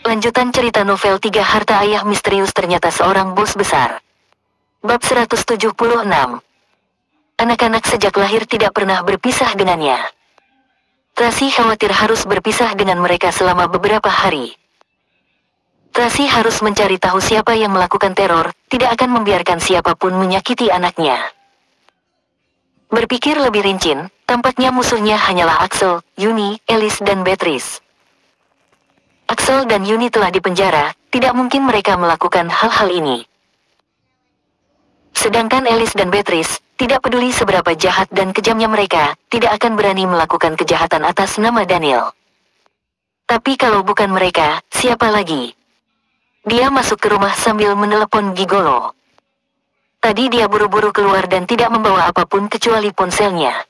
Lanjutan cerita novel 3 Harta Ayah Misterius Ternyata Seorang Bos Besar. Bab 176. Anak-anak sejak lahir tidak pernah berpisah dengannya. Tracy khawatir harus berpisah dengan mereka selama beberapa hari. Tracy harus mencari tahu siapa yang melakukan teror, tidak akan membiarkan siapapun menyakiti anaknya. Berpikir lebih rinci, tampaknya musuhnya hanyalah Axel, Yuni, Alice dan Beatrice. Axel dan Yuni telah dipenjara, tidak mungkin mereka melakukan hal-hal ini. Sedangkan Alice dan Beatrice, tidak peduli seberapa jahat dan kejamnya mereka, tidak akan berani melakukan kejahatan atas nama Daniel. Tapi kalau bukan mereka, siapa lagi? Dia masuk ke rumah sambil menelepon Gigolo. Tadi dia buru-buru keluar dan tidak membawa apapun kecuali ponselnya.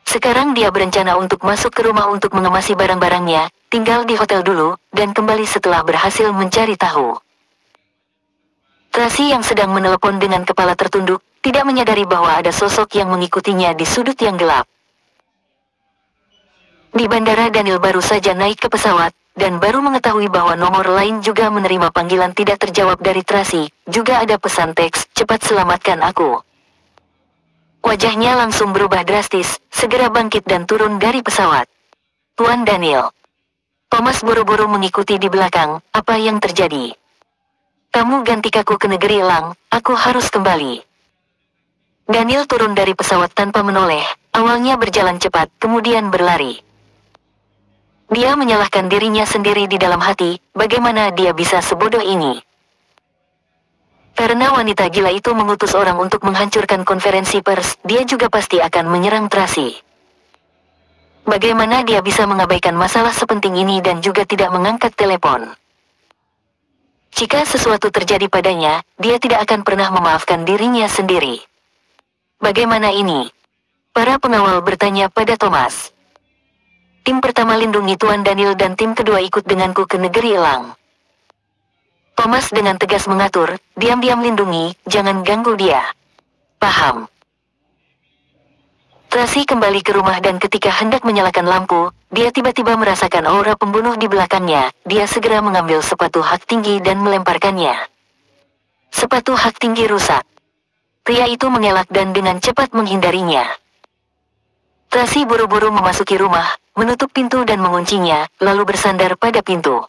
Sekarang dia berencana untuk masuk ke rumah untuk mengemasi barang-barangnya, tinggal di hotel dulu, dan kembali setelah berhasil mencari tahu. Tracy yang sedang menelepon dengan kepala tertunduk, tidak menyadari bahwa ada sosok yang mengikutinya di sudut yang gelap. Di bandara Daniel baru saja naik ke pesawat, dan baru mengetahui bahwa nomor lain juga menerima panggilan tidak terjawab dari Tracy, juga ada pesan teks, cepat selamatkan aku. Wajahnya langsung berubah drastis, segera bangkit dan turun dari pesawat. Tuan Daniel. Thomas buru-buru mengikuti di belakang, apa yang terjadi? Kamu gantikanku ke negeri elang, aku harus kembali. Daniel turun dari pesawat tanpa menoleh, awalnya berjalan cepat, kemudian berlari. Dia menyalahkan dirinya sendiri di dalam hati, bagaimana dia bisa sebodoh ini? Karena wanita gila itu mengutus orang untuk menghancurkan konferensi pers, dia juga pasti akan menyerang Tracy. Bagaimana dia bisa mengabaikan masalah sepenting ini dan juga tidak mengangkat telepon? Jika sesuatu terjadi padanya, dia tidak akan pernah memaafkan dirinya sendiri. Bagaimana ini? Para pengawal bertanya pada Thomas. Tim pertama lindungi Tuan Daniel dan tim kedua ikut denganku ke negeri elang. Thomas dengan tegas mengatur, diam-diam lindungi, jangan ganggu dia. Paham. Tracy kembali ke rumah dan ketika hendak menyalakan lampu, dia tiba-tiba merasakan aura pembunuh di belakangnya, dia segera mengambil sepatu hak tinggi dan melemparkannya. Sepatu hak tinggi rusak. Pria itu mengelak dan dengan cepat menghindarinya. Tracy buru-buru memasuki rumah, menutup pintu dan menguncinya, lalu bersandar pada pintu.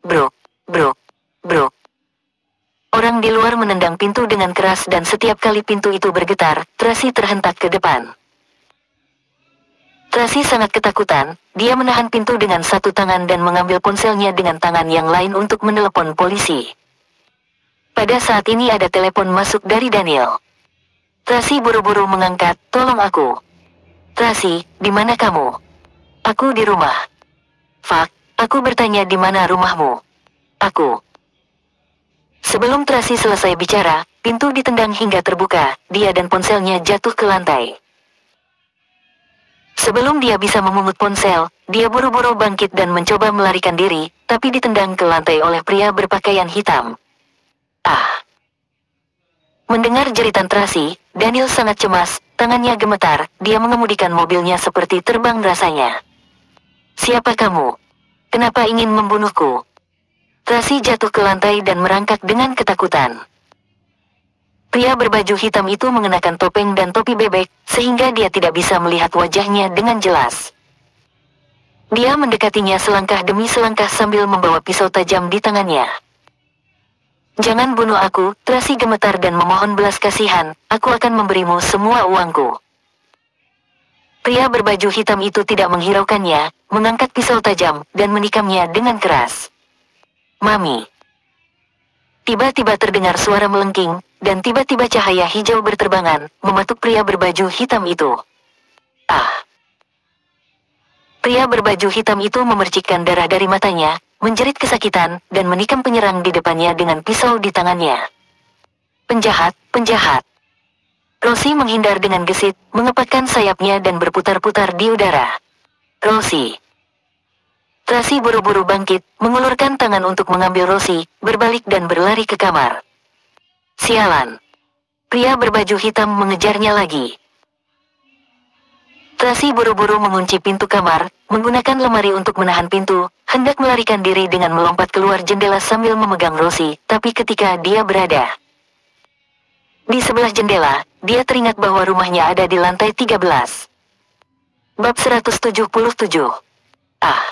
Bruk, bruk. Bro. Orang di luar menendang pintu dengan keras dan setiap kali pintu itu bergetar, Tracy terhentak ke depan. Tracy sangat ketakutan, dia menahan pintu dengan satu tangan dan mengambil ponselnya dengan tangan yang lain untuk menelepon polisi. Pada saat ini ada telepon masuk dari Daniel. Tracy buru-buru mengangkat, tolong aku. Tracy, di mana kamu? Aku di rumah. Fuck, aku bertanya di mana rumahmu? Aku. Sebelum Tracy selesai bicara, pintu ditendang hingga terbuka, dia dan ponselnya jatuh ke lantai. Sebelum dia bisa memungut ponsel, dia buru-buru bangkit dan mencoba melarikan diri, tapi ditendang ke lantai oleh pria berpakaian hitam. Ah! Mendengar jeritan Tracy, Daniel sangat cemas, tangannya gemetar, dia mengemudikan mobilnya seperti terbang rasanya. Siapa kamu? Kenapa ingin membunuhku? Tracy jatuh ke lantai dan merangkak dengan ketakutan. Pria berbaju hitam itu mengenakan topeng dan topi bebek, sehingga dia tidak bisa melihat wajahnya dengan jelas. Dia mendekatinya selangkah demi selangkah sambil membawa pisau tajam di tangannya. Jangan bunuh aku, Tracy gemetar dan memohon belas kasihan, aku akan memberimu semua uangku. Pria berbaju hitam itu tidak menghiraukannya, mengangkat pisau tajam, dan menikamnya dengan keras. Mami. Tiba-tiba terdengar suara melengking, dan tiba-tiba cahaya hijau berterbangan, mematuk pria berbaju hitam itu. Ah! Pria berbaju hitam itu memercikkan darah dari matanya, menjerit kesakitan, dan menikam penyerang di depannya dengan pisau di tangannya. Penjahat, penjahat. Rosie menghindar dengan gesit, mengepakkan sayapnya dan berputar-putar di udara. Rosie. Tracy buru-buru bangkit, mengulurkan tangan untuk mengambil Rosie, berbalik dan berlari ke kamar. Sialan. Pria berbaju hitam mengejarnya lagi. Tracy buru-buru mengunci pintu kamar, menggunakan lemari untuk menahan pintu, hendak melarikan diri dengan melompat keluar jendela sambil memegang Rosie, tapi ketika dia berada di sebelah jendela, dia teringat bahwa rumahnya ada di lantai 13. Bab 177. Ah.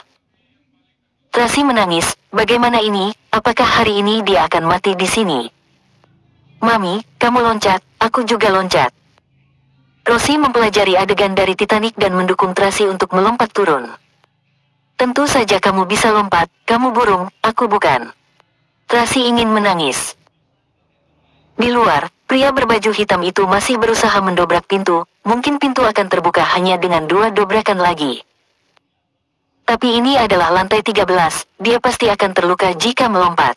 Tracy menangis, bagaimana ini, apakah hari ini dia akan mati di sini? Mami, kamu loncat, aku juga loncat. Rosie mempelajari adegan dari Titanic dan mendukung Tracy untuk melompat turun. Tentu saja kamu bisa lompat, kamu burung, aku bukan. Tracy ingin menangis. Di luar, pria berbaju hitam itu masih berusaha mendobrak pintu, mungkin pintu akan terbuka hanya dengan 2 dobrakan lagi. Tapi ini adalah lantai 13, dia pasti akan terluka jika melompat.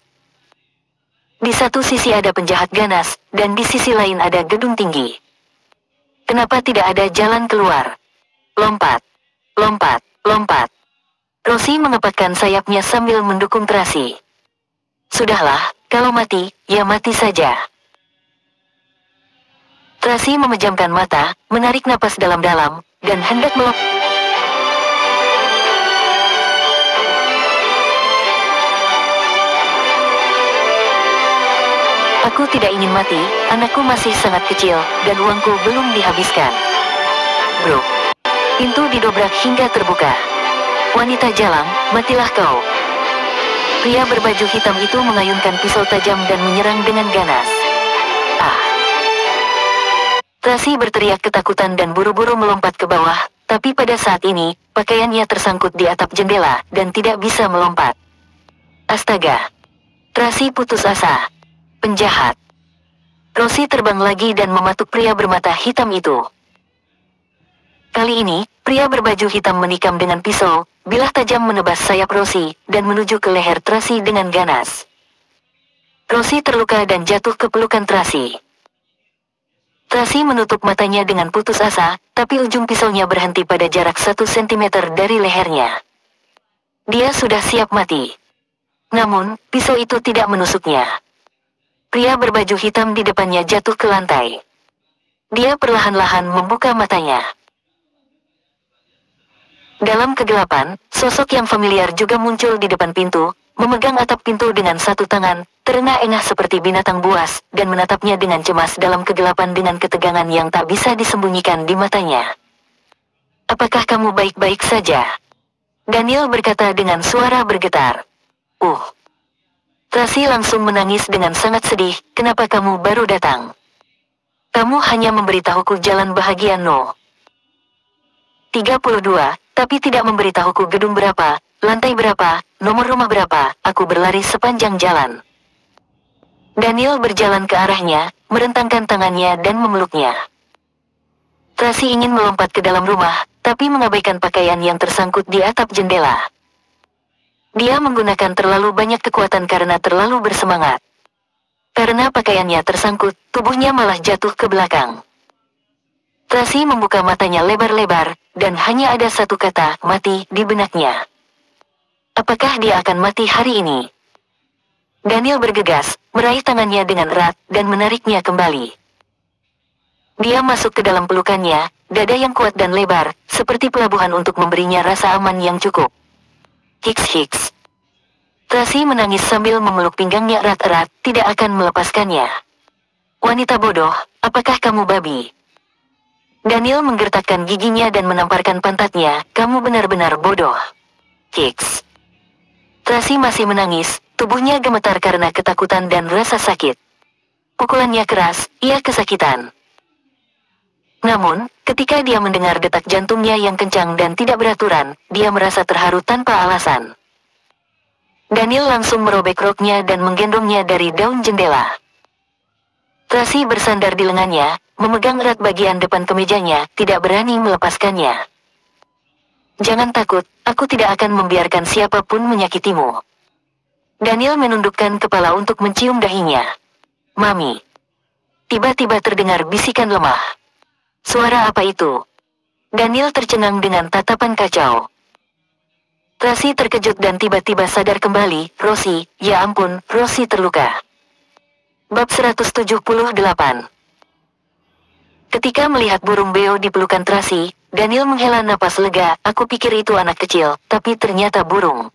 Di satu sisi ada penjahat ganas, dan di sisi lain ada gedung tinggi. Kenapa tidak ada jalan keluar? Lompat, lompat, lompat. Rosie mengepakkan sayapnya sambil mendukung Tracy. Sudahlah, kalau mati, ya mati saja. Tracy memejamkan mata, menarik napas dalam-dalam, dan hendak melompat. Aku tidak ingin mati, anakku masih sangat kecil, dan uangku belum dihabiskan. Bro. Pintu didobrak hingga terbuka. Wanita jalang, matilah kau. Pria berbaju hitam itu mengayunkan pisau tajam dan menyerang dengan ganas. Ah. Tracy berteriak ketakutan dan buru-buru melompat ke bawah, tapi pada saat ini, pakaiannya tersangkut di atap jendela, dan tidak bisa melompat. Astaga. Tracy putus asa. Penjahat. Rosie terbang lagi dan mematuk pria bermata hitam itu. Kali ini, pria berbaju hitam menikam dengan pisau, bilah tajam menebas sayap Rosie, dan menuju ke leher Tracy dengan ganas. Rosie terluka dan jatuh ke pelukan Tracy. Tracy menutup matanya dengan putus asa, tapi ujung pisaunya berhenti pada jarak 1 cm dari lehernya. Dia sudah siap mati. Namun, pisau itu tidak menusuknya. Pria berbaju hitam di depannya jatuh ke lantai. Dia perlahan-lahan membuka matanya. Dalam kegelapan, sosok yang familiar juga muncul di depan pintu, memegang atap pintu dengan satu tangan, terengah-engah seperti binatang buas, dan menatapnya dengan cemas dalam kegelapan dengan ketegangan yang tak bisa disembunyikan di matanya. Apakah kamu baik-baik saja? Daniel berkata dengan suara bergetar. Tracy langsung menangis dengan sangat sedih, kenapa kamu baru datang? Kamu hanya memberitahuku jalan bahagia no. 32, tapi tidak memberitahuku gedung berapa, lantai berapa, nomor rumah berapa, aku berlari sepanjang jalan. Daniel berjalan ke arahnya, merentangkan tangannya dan memeluknya. Tracy ingin melompat ke dalam rumah, tapi mengabaikan pakaian yang tersangkut di atap jendela. Dia menggunakan terlalu banyak kekuatan karena terlalu bersemangat. Karena pakaiannya tersangkut, tubuhnya malah jatuh ke belakang. Tracy membuka matanya lebar-lebar, dan hanya ada satu kata, mati, di benaknya. Apakah dia akan mati hari ini? Daniel bergegas, meraih tangannya dengan erat, dan menariknya kembali. Dia masuk ke dalam pelukannya, dada yang kuat dan lebar, seperti pelabuhan untuk memberinya rasa aman yang cukup. Hiks. Tracy menangis sambil memeluk pinggangnya erat-erat, tidak akan melepaskannya. Wanita bodoh, apakah kamu babi? Daniel menggertakkan giginya dan menamparkan pantatnya, kamu benar-benar bodoh. Hiks. Tracy masih menangis, tubuhnya gemetar karena ketakutan dan rasa sakit. Pukulannya keras, ia kesakitan. Namun, ketika dia mendengar detak jantungnya yang kencang dan tidak beraturan, dia merasa terharu tanpa alasan. Daniel langsung merobek roknya dan menggendongnya dari daun jendela. Tracy bersandar di lengannya, memegang erat bagian depan kemejanya, tidak berani melepaskannya. Jangan takut, aku tidak akan membiarkan siapapun menyakitimu. Daniel menundukkan kepala untuk mencium dahinya. Mami. Tiba-tiba terdengar bisikan lemah. Suara apa itu? Daniel tercengang dengan tatapan kacau. Tracy terkejut dan tiba-tiba sadar kembali, Rosie, ya ampun, Rosie terluka. Bab 178. Ketika melihat burung beo di pelukan Tracy, Daniel menghela napas lega. Aku pikir itu anak kecil, tapi ternyata burung.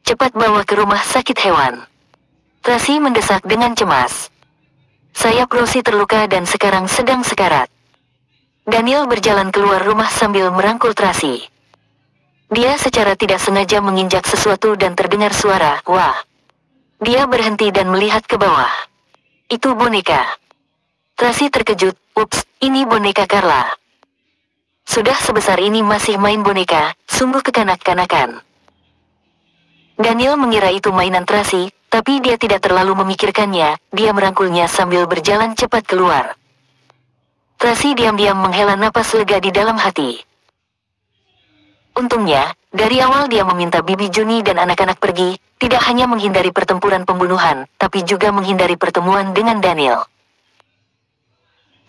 Cepat bawa ke rumah sakit hewan. Tracy mendesak dengan cemas. Sayap Rosie terluka dan sekarang sedang sekarat. Daniel berjalan keluar rumah sambil merangkul Tracy. Dia secara tidak sengaja menginjak sesuatu dan terdengar suara, wah. Dia berhenti dan melihat ke bawah. Itu boneka. Tracy terkejut, ups, ini boneka Carla. Sudah sebesar ini masih main boneka, sungguh kekanak-kanakan. Daniel mengira itu mainan Tracy, tapi dia tidak terlalu memikirkannya, dia merangkulnya sambil berjalan cepat keluar. Tracy diam-diam menghela napas lega di dalam hati. Untungnya, dari awal dia meminta Bibi Juni dan anak-anak pergi, tidak hanya menghindari pertempuran pembunuhan, tapi juga menghindari pertemuan dengan Daniel.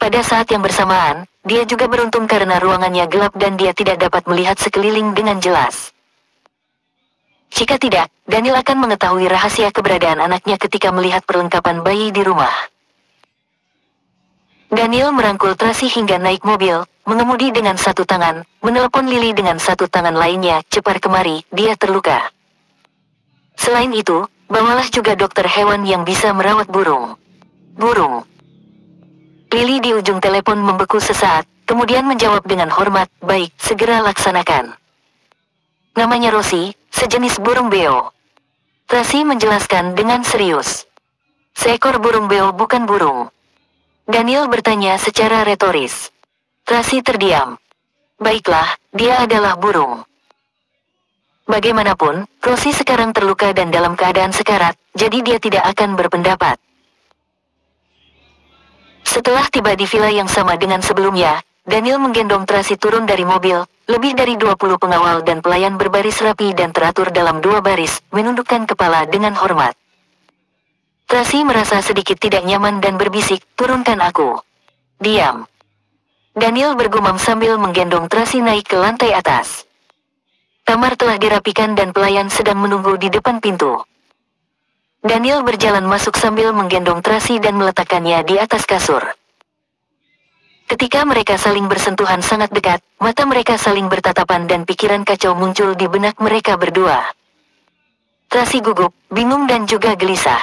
Pada saat yang bersamaan, dia juga beruntung karena ruangannya gelap dan dia tidak dapat melihat sekeliling dengan jelas. Jika tidak, Daniel akan mengetahui rahasia keberadaan anaknya ketika melihat perlengkapan bayi di rumah. Daniel merangkul Tracy hingga naik mobil, mengemudi dengan satu tangan, menelepon Lily dengan satu tangan lainnya, cepat kemari, dia terluka. Selain itu, bawalah juga dokter hewan yang bisa merawat burung. Burung. Lily di ujung telepon membeku sesaat, kemudian menjawab dengan hormat, baik, segera laksanakan. Namanya Rosie, sejenis burung beo. Tracy menjelaskan dengan serius. Seekor burung beo bukan burung. Daniel bertanya secara retoris. Tracy terdiam. Baiklah, dia adalah burung. Bagaimanapun, Rosie sekarang terluka dan dalam keadaan sekarat, jadi dia tidak akan berpendapat. Setelah tiba di villa yang sama dengan sebelumnya, Daniel menggendong Tracy turun dari mobil, lebih dari 20 pengawal dan pelayan berbaris rapi dan teratur dalam 2 baris, menundukkan kepala dengan hormat. Tracy merasa sedikit tidak nyaman dan berbisik, turunkan aku. Diam. Daniel bergumam sambil menggendong Tracy naik ke lantai atas. Kamar telah dirapikan dan pelayan sedang menunggu di depan pintu. Daniel berjalan masuk sambil menggendong Tracy dan meletakkannya di atas kasur. Ketika mereka saling bersentuhan sangat dekat, mata mereka saling bertatapan dan pikiran kacau muncul di benak mereka berdua. Tracy gugup, bingung dan juga gelisah.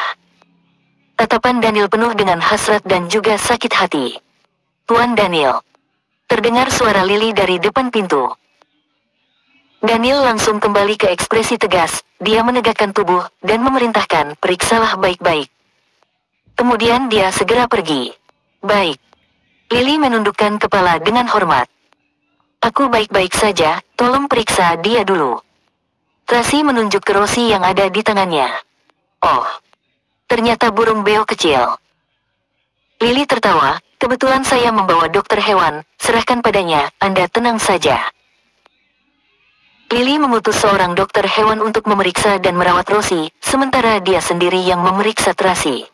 Tatapan Daniel penuh dengan hasrat dan juga sakit hati. Tuan Daniel. Terdengar suara Lily dari depan pintu. Daniel langsung kembali ke ekspresi tegas, dia menegakkan tubuh, dan memerintahkan, periksalah baik-baik. Kemudian dia segera pergi. Baik. Lily menundukkan kepala dengan hormat. Aku baik-baik saja, tolong periksa dia dulu. Tracy menunjuk ke Rosie yang ada di tangannya. Oh. Ternyata burung beo kecil. Lily tertawa, kebetulan saya membawa dokter hewan, serahkan padanya, Anda tenang saja. Lily mengutus seorang dokter hewan untuk memeriksa dan merawat Rosie, sementara dia sendiri yang memeriksa Tracy.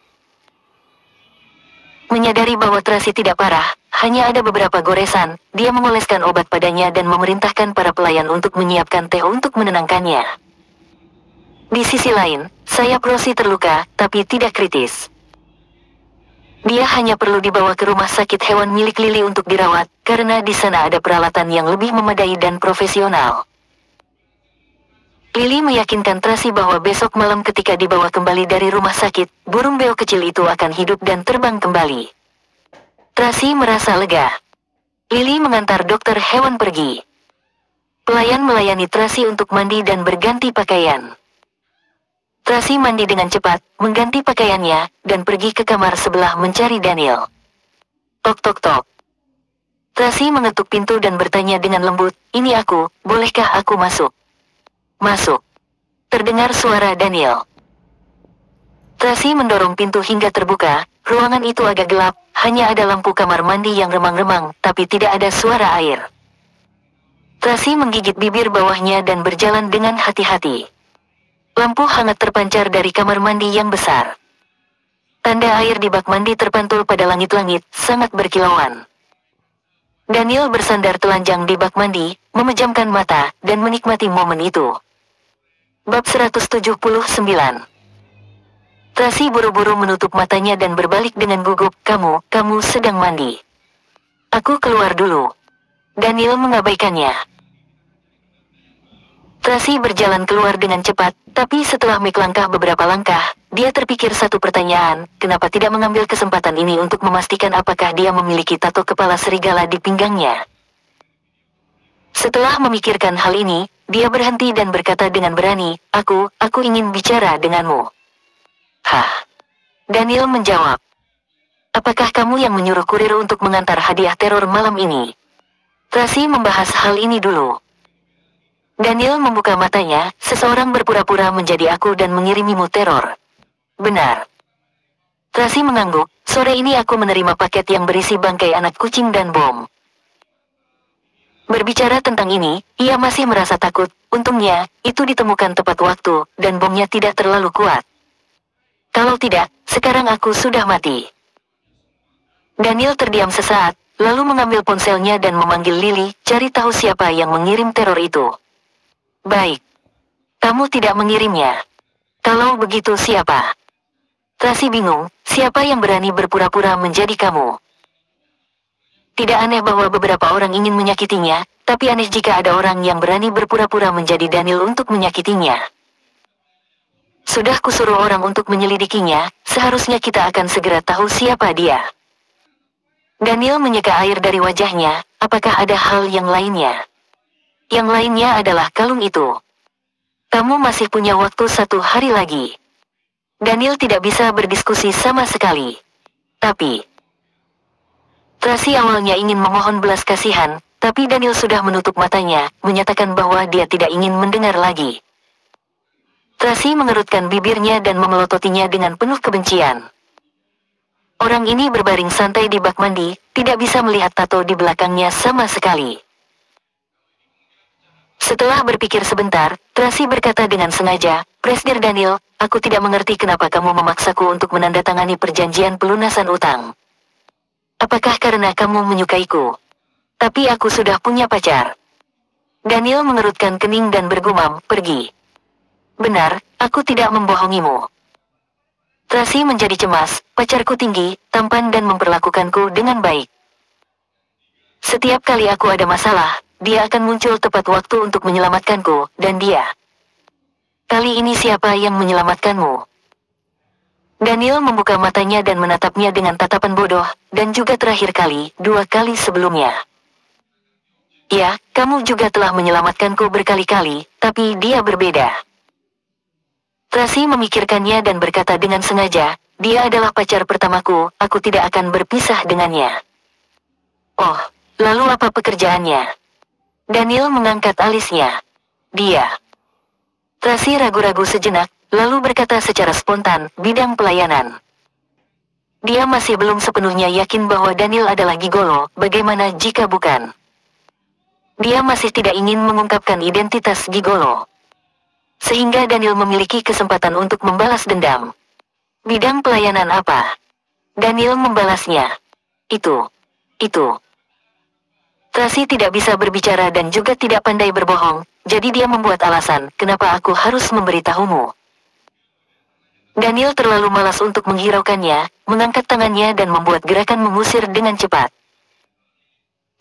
Menyadari bahwa Tracy tidak parah, hanya ada beberapa goresan, dia mengoleskan obat padanya dan memerintahkan para pelayan untuk menyiapkan teh untuk menenangkannya. Di sisi lain, sayap Rosie terluka, tapi tidak kritis. Dia hanya perlu dibawa ke rumah sakit hewan milik Lily untuk dirawat, karena di sana ada peralatan yang lebih memadai dan profesional. Lily meyakinkan Tracy bahwa besok malam ketika dibawa kembali dari rumah sakit, burung beo kecil itu akan hidup dan terbang kembali. Tracy merasa lega. Lily mengantar dokter hewan pergi. Pelayan melayani Tracy untuk mandi dan berganti pakaian. Tracy mandi dengan cepat, mengganti pakaiannya, dan pergi ke kamar sebelah mencari Daniel. Tok tok tok. Tracy mengetuk pintu dan bertanya dengan lembut, ini aku, bolehkah aku masuk? Masuk. Terdengar suara Daniel. Tracy mendorong pintu hingga terbuka, ruangan itu agak gelap, hanya ada lampu kamar mandi yang remang-remang, tapi tidak ada suara air. Tracy menggigit bibir bawahnya dan berjalan dengan hati-hati. Lampu hangat terpancar dari kamar mandi yang besar. Tanda air di bak mandi terpantul pada langit-langit, sangat berkilauan. Daniel bersandar telanjang di bak mandi, memejamkan mata, dan menikmati momen itu. Bab 179. Tracy buru-buru menutup matanya dan berbalik dengan gugup, kamu sedang mandi. Aku keluar dulu. Daniel mengabaikannya. Tracy berjalan keluar dengan cepat, tapi setelah Meg langkah beberapa langkah, dia terpikir satu pertanyaan, kenapa tidak mengambil kesempatan ini untuk memastikan apakah dia memiliki tato kepala serigala di pinggangnya. Setelah memikirkan hal ini, dia berhenti dan berkata dengan berani, aku ingin bicara denganmu. Hah? Daniel menjawab. Apakah kamu yang menyuruh kurir untuk mengantar hadiah teror malam ini? Tracy membahas hal ini dulu. Daniel membuka matanya, seseorang berpura-pura menjadi aku dan mengirimimu teror. Benar. Tracy mengangguk, sore ini aku menerima paket yang berisi bangkai anak kucing dan bom. Berbicara tentang ini, ia masih merasa takut, untungnya, itu ditemukan tepat waktu, dan bomnya tidak terlalu kuat. Kalau tidak, sekarang aku sudah mati. Daniel terdiam sesaat, lalu mengambil ponselnya dan memanggil Lily, cari tahu siapa yang mengirim teror itu. Baik. Kamu tidak mengirimnya. Kalau begitu siapa? Tracy bingung, siapa yang berani berpura-pura menjadi kamu? Tidak aneh bahwa beberapa orang ingin menyakitinya, tapi aneh jika ada orang yang berani berpura-pura menjadi Daniel untuk menyakitinya. Sudah kusuruh orang untuk menyelidikinya, seharusnya kita akan segera tahu siapa dia. Daniel menyeka air dari wajahnya, apakah ada hal yang lainnya? Yang lainnya adalah kalung itu. Kamu masih punya waktu 1 hari lagi. Daniel tidak bisa berdiskusi sama sekali. Tapi, Tracy awalnya ingin memohon belas kasihan, tapi Daniel sudah menutup matanya, menyatakan bahwa dia tidak ingin mendengar lagi. Tracy mengerutkan bibirnya dan memelototinya dengan penuh kebencian. Orang ini berbaring santai di bak mandi, tidak bisa melihat tato di belakangnya sama sekali. Setelah berpikir sebentar, Tracy berkata dengan sengaja, Presdir Daniel, aku tidak mengerti kenapa kamu memaksaku untuk menandatangani perjanjian pelunasan utang. Apakah karena kamu menyukaiku? Tapi aku sudah punya pacar. Daniel mengerutkan kening dan bergumam, pergi. Benar, aku tidak membohongimu. Tracy menjadi cemas, pacarku tinggi, tampan dan memperlakukanku dengan baik. Setiap kali aku ada masalah, dia akan muncul tepat waktu untuk menyelamatkanku, dan dia. Kali ini siapa yang menyelamatkanmu? Daniel membuka matanya dan menatapnya dengan tatapan bodoh, dan juga terakhir kali, 2 kali sebelumnya. Ya, kamu juga telah menyelamatkanku berkali-kali, tapi dia berbeda. Tracy memikirkannya dan berkata dengan sengaja, dia adalah pacar pertamaku, aku tidak akan berpisah dengannya. Oh, lalu apa pekerjaannya? Daniel mengangkat alisnya. Dia. Tracy ragu-ragu sejenak, lalu berkata secara spontan, bidang pelayanan. Dia masih belum sepenuhnya yakin bahwa Daniel adalah gigolo, bagaimana jika bukan? Dia masih tidak ingin mengungkapkan identitas gigolo. Sehingga Daniel memiliki kesempatan untuk membalas dendam. Bidang pelayanan apa? Daniel membalasnya. Itu. Tracy tidak bisa berbicara dan juga tidak pandai berbohong, jadi dia membuat alasan, kenapa aku harus memberitahumu. Daniel terlalu malas untuk menghiraukannya, mengangkat tangannya dan membuat gerakan mengusir dengan cepat.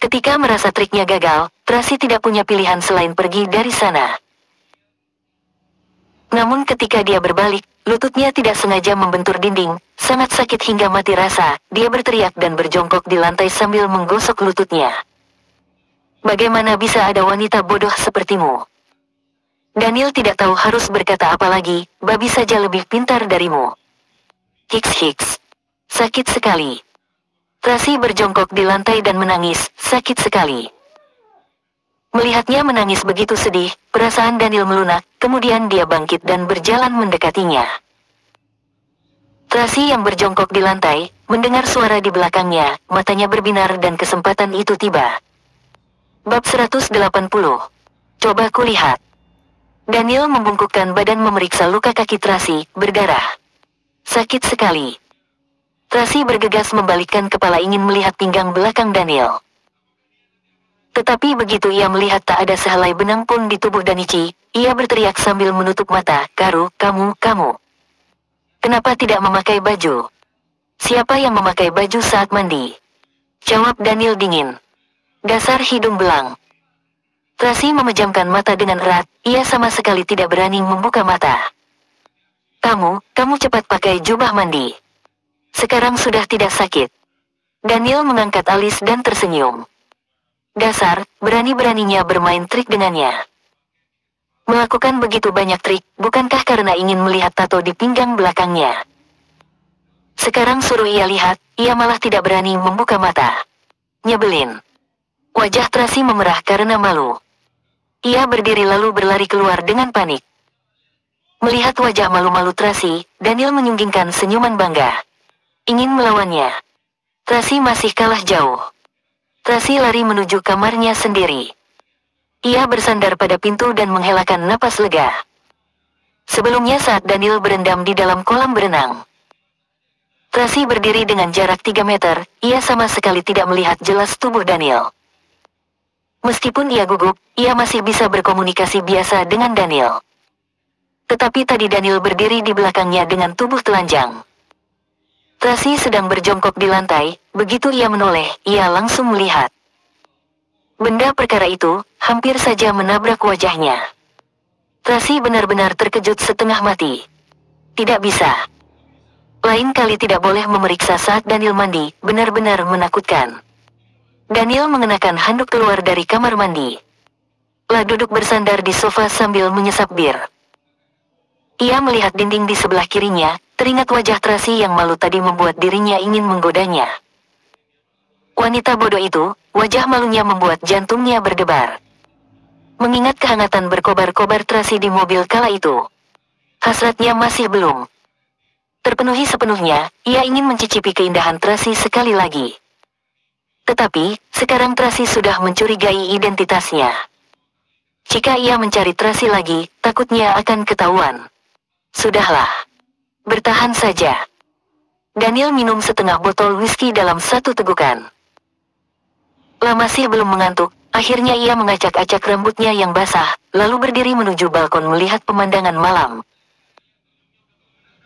Ketika merasa triknya gagal, Tracy tidak punya pilihan selain pergi dari sana. Namun ketika dia berbalik, lututnya tidak sengaja membentur dinding, sangat sakit hingga mati rasa, dia berteriak dan berjongkok di lantai sambil menggosok lututnya. Bagaimana bisa ada wanita bodoh sepertimu? Daniel tidak tahu harus berkata apa lagi, babi saja lebih pintar darimu. Hiks. Sakit sekali. Tracy berjongkok di lantai dan menangis, sakit sekali. Melihatnya menangis begitu sedih, perasaan Daniel melunak, kemudian dia bangkit dan berjalan mendekatinya. Tracy yang berjongkok di lantai, mendengar suara di belakangnya, matanya berbinar dan kesempatan itu tiba. Bab 180. Coba kulihat. Daniel membungkukkan badan memeriksa luka kaki Tracy, berdarah. Sakit sekali. Tracy bergegas membalikkan kepala ingin melihat pinggang belakang Daniel. Tetapi begitu ia melihat tak ada sehelai benang pun di tubuh Danichi, ia berteriak sambil menutup mata, Karu, kamu. Kenapa tidak memakai baju? Siapa yang memakai baju saat mandi? Jawab Daniel dingin. Dasar hidung belang. Tracy memejamkan mata dengan erat, ia sama sekali tidak berani membuka mata. Kamu cepat pakai jubah mandi. Sekarang sudah tidak sakit. Daniel mengangkat alis dan tersenyum. Dasar, berani-beraninya bermain trik dengannya. Melakukan begitu banyak trik, bukankah karena ingin melihat tato di pinggang belakangnya? Sekarang suruh ia lihat, ia malah tidak berani membuka mata. Nyebelin. Wajah Tracy memerah karena malu. Ia berdiri lalu berlari keluar dengan panik. Melihat wajah malu-malu Tracy, Daniel menyunggingkan senyuman bangga. Ingin melawannya. Tracy masih kalah jauh. Tracy lari menuju kamarnya sendiri. Ia bersandar pada pintu dan menghelakan napas lega. Sebelumnya saat Daniel berendam di dalam kolam berenang. Tracy berdiri dengan jarak 3 meter, ia sama sekali tidak melihat jelas tubuh Daniel. Meskipun ia gugup, ia masih bisa berkomunikasi biasa dengan Daniel. Tetapi tadi Daniel berdiri di belakangnya dengan tubuh telanjang. Tracy sedang berjongkok di lantai, begitu ia menoleh, ia langsung melihat. Benda perkara itu, hampir saja menabrak wajahnya. Tracy benar-benar terkejut setengah mati. Tidak bisa. Lain kali tidak boleh memeriksa saat Daniel mandi, benar-benar menakutkan. Daniel mengenakan handuk keluar dari kamar mandi. Duduk bersandar di sofa sambil menyesap bir. Ia melihat dinding di sebelah kirinya, teringat wajah Tracy yang malu tadi membuat dirinya ingin menggodanya. Wanita bodoh itu, wajah malunya membuat jantungnya berdebar. Mengingat kehangatan berkobar-kobar Tracy di mobil kala itu. Hasratnya masih belum terpenuhi sepenuhnya, ia ingin mencicipi keindahan Tracy sekali lagi. Tetapi, sekarang Tracy sudah mencurigai identitasnya. Jika ia mencari Tracy lagi, takutnya akan ketahuan. Sudahlah. Bertahan saja. Daniel minum setengah botol whisky dalam satu tegukan. Masih belum mengantuk, akhirnya ia mengacak-acak rambutnya yang basah, lalu berdiri menuju balkon melihat pemandangan malam.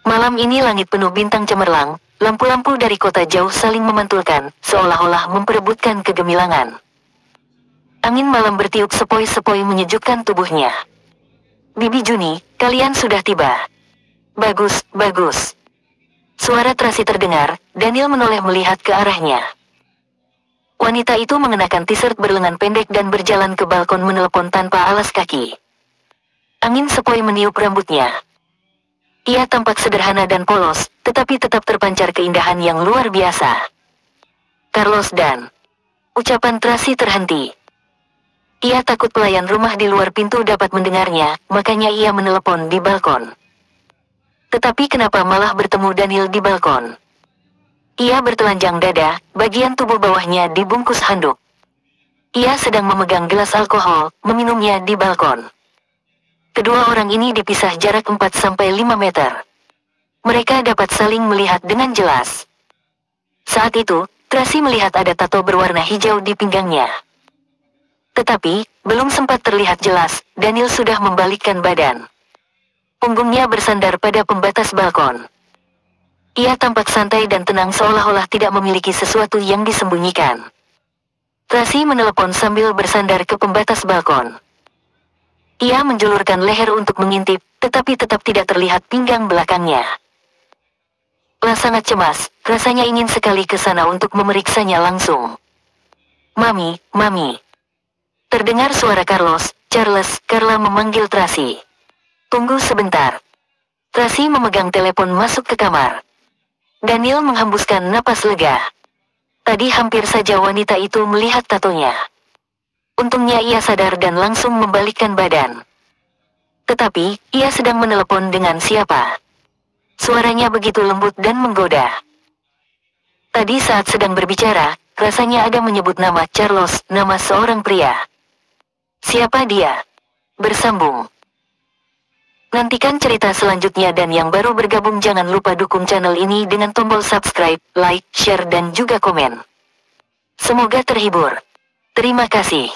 Malam ini langit penuh bintang cemerlang, lampu-lampu dari kota jauh saling memantulkan, seolah-olah memperebutkan kegemilangan. Angin malam bertiup sepoi-sepoi menyejukkan tubuhnya. Bibi Juni, kalian sudah tiba. Bagus, bagus. Suara Tracy terdengar, Daniel menoleh melihat ke arahnya. Wanita itu mengenakan t-shirt berlengan pendek dan berjalan ke balkon menelepon tanpa alas kaki. Angin sepoi meniup rambutnya. Ia tampak sederhana dan polos, tetapi tetap terpancar keindahan yang luar biasa. Carlos dan... Ucapan Tracy terhenti. Ia takut pelayan rumah di luar pintu dapat mendengarnya, makanya ia menelepon di balkon. Tetapi kenapa malah bertemu Daniel di balkon? Ia bertelanjang dada, bagian tubuh bawahnya dibungkus handuk. Ia sedang memegang gelas alkohol, meminumnya di balkon. Kedua orang ini dipisah jarak 4-5 meter. Mereka dapat saling melihat dengan jelas. Saat itu, Tracy melihat ada tato berwarna hijau di pinggangnya. Tetapi, belum sempat terlihat jelas, Daniel sudah membalikkan badan. Punggungnya bersandar pada pembatas balkon. Ia tampak santai dan tenang seolah-olah tidak memiliki sesuatu yang disembunyikan. Tracy menelepon sambil bersandar ke pembatas balkon. Ia menjulurkan leher untuk mengintip, tetapi tetap tidak terlihat pinggang belakangnya. Sangat cemas, rasanya ingin sekali ke sana untuk memeriksanya langsung. Mami, Mami. Terdengar suara Charles, Carla memanggil Tracy. Tunggu sebentar. Tracy memegang telepon masuk ke kamar. Daniel menghembuskan napas lega. Tadi hampir saja wanita itu melihat tatonya. Untungnya ia sadar dan langsung membalikkan badan. Tetapi, ia sedang menelepon dengan siapa? Suaranya begitu lembut dan menggoda. Tadi saat sedang berbicara, rasanya ada menyebut nama Carlos, nama seorang pria. Siapa dia? Bersambung. Nantikan cerita selanjutnya dan yang baru bergabung jangan lupa dukung channel ini dengan tombol subscribe, like, share dan juga komen. Semoga terhibur. Terima kasih.